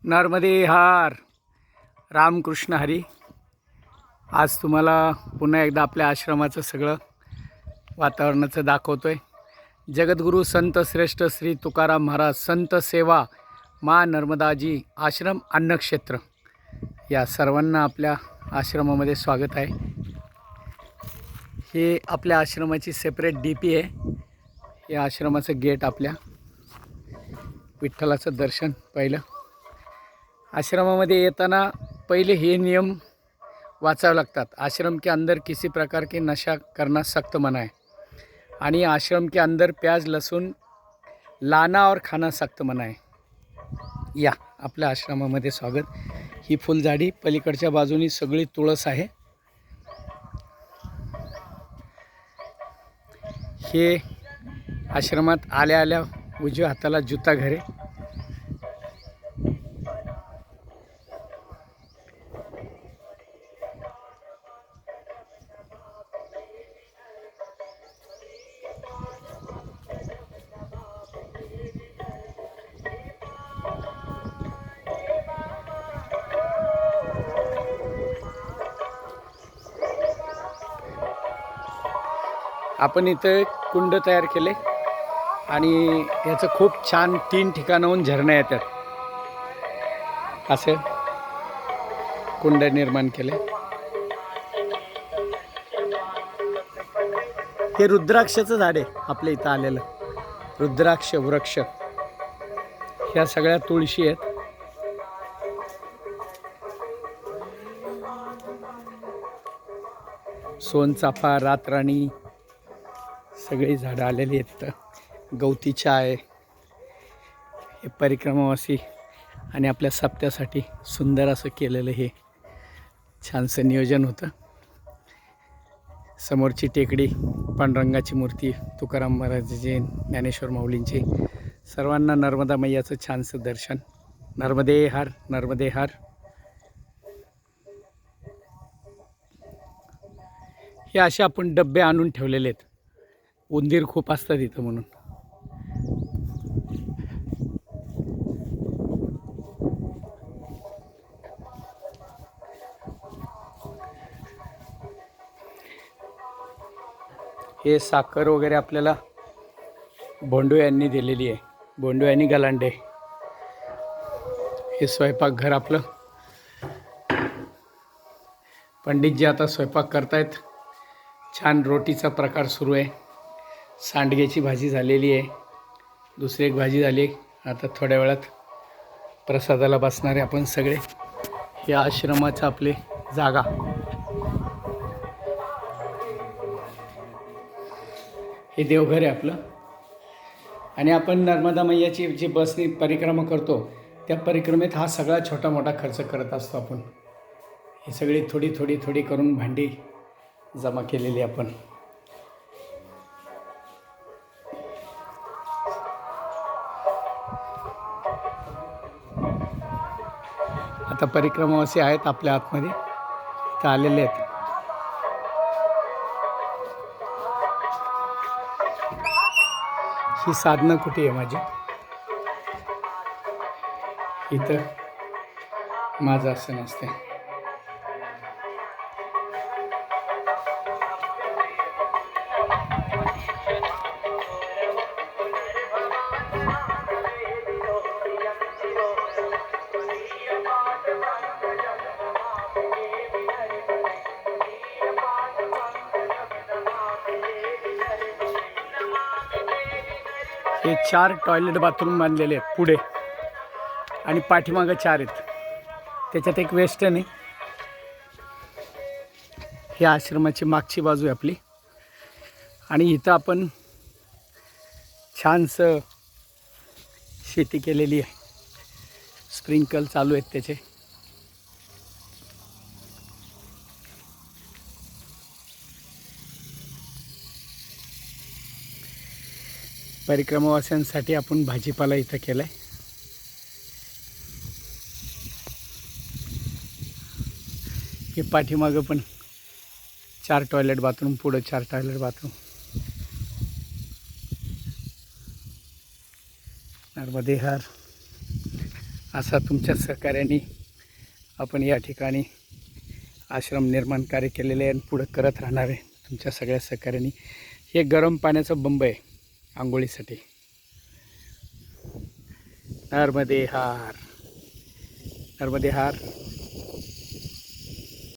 नर्मदे हार. रामकृष्ण हरी. आज तुम्हाला पुन्हा एकदा आपल्या आश्रमाचं सगळं वातावरणाचं दाखवतोय. जगद्गुरू संत श्रेष्ठ श्री तुकाराम महाराज संत सेवा मा नर्मदाजी आश्रम अन्नक्षेत्र या सर्वांना आपल्या आश्रमामध्ये स्वागत आहे. हे आपल्या आश्रमाची सेपरेट DP आहे. या आश्रमाचं गेट आपल्या विठ्ठलाचं दर्शन पहिलं. आश्रमामध्ये येताना पहिले हे नियम वाचावे लागतात. आश्रम के अंदर किसी प्रकार के नशा करना सख्त मना है आणि आश्रम के अंदर प्याज लहसुन लाना और खाना सख्त मना है. या आपल्या आश्रमामध्ये स्वागत. ही फुलझाडी पलीकडच्या बाजूनी सगळी तुळस आहे. हे आश्रमात आल्या आल्या उजव्या हाताला जुता घरे. आपण इथं कुंड तयार केले आणि याचं खूप छान 3 ठिकाणाहून झरणे येतात. असे कुंड निर्माण केले. हे रुद्राक्षाचं झाड आहे आपल्या इथं आलेलं. रुद्राक्ष वृक्ष. ह्या सगळ्या तुळशी आहेत. सोनचाफा रातराणी सगळी झाडं आलेली आहेत. गवती आहे. हे परिक्रमावासी आणि आपल्या सप्त्यासाठी सुंदर असं केलेलं हे छानसं नियोजन होतं. समोरची टेकडी पांडुरंगाची मूर्ती तुकाराम महाराजांची ज्ञानेश्वर माऊलींची. सर्वांना नर्मदा मैयाचं छानसं दर्शन. नर्मदे हार नर्मदे हार. हे असे आपण डब्बे आणून ठेवलेले आहेत. उंदीर खूप असतात इथं म्हणून. हे साखर वगैरे आपल्याला बोंडू यांनी दिलेली आहे. बोंडू यांनी गलांडे. हे स्वयंपाकघर आपलं. पंडितजी आता स्वयंपाक करतायत. छान रोटीचा प्रकार सुरू आहे. सांडग्याची भाजी झालेली आहे. दुसरी एक भाजी झाली. आता थोड्या वेळात प्रसादाला बसणारे आपण सगळे. हे आश्रमाचं आपले जागा. हे देवघर आहे आपलं. आणि आपण नर्मदा मैयाची जी बसनी परिक्रमा करतो त्या परिक्रमेत हा सगळा छोटा मोठा खर्च करत असतो आपण. ही सगळी थोडी थोडी थोडी करून भांडी जमा केलेली आपण. आता परिक्रमावासी आहेत आपल्या आतमध्ये इथं आलेले आहेत. ही साधना कुठे आहे माझी. इथं माझं असं नसते. हे 4 टॉयलेट बाथरूम बांधलेले आहेत पुढे आणि पाठीमागं 4 आहेत. त्याच्यात एक वेस्टर्न आहे. ही आश्रमाची मागची बाजू आहे आपली. आणि इथं आपण छानसं शेती केलेली आहे. स्प्रिंकल चालू आहेत त्याचे. परिक्रमावाल्यांसाठी आपण भाजीपाला इथं केला आहे. हे पाठीमागं पण 4 टॉयलेट बाथरूम. पुढं 4 टॉयलेट बाथरूम. नर्मदे हर. असा तुमच्या सहकार्याने आपण या ठिकाणी आश्रम निर्माण कार्य केलेले आहे आणि पुढं करत राहणार आहे तुमच्या सगळ्या सहकार्याने. हे गरम पाण्याचं बंब आहे आंघोळीसाठी. नर्मदे हार, नर्मदे हार.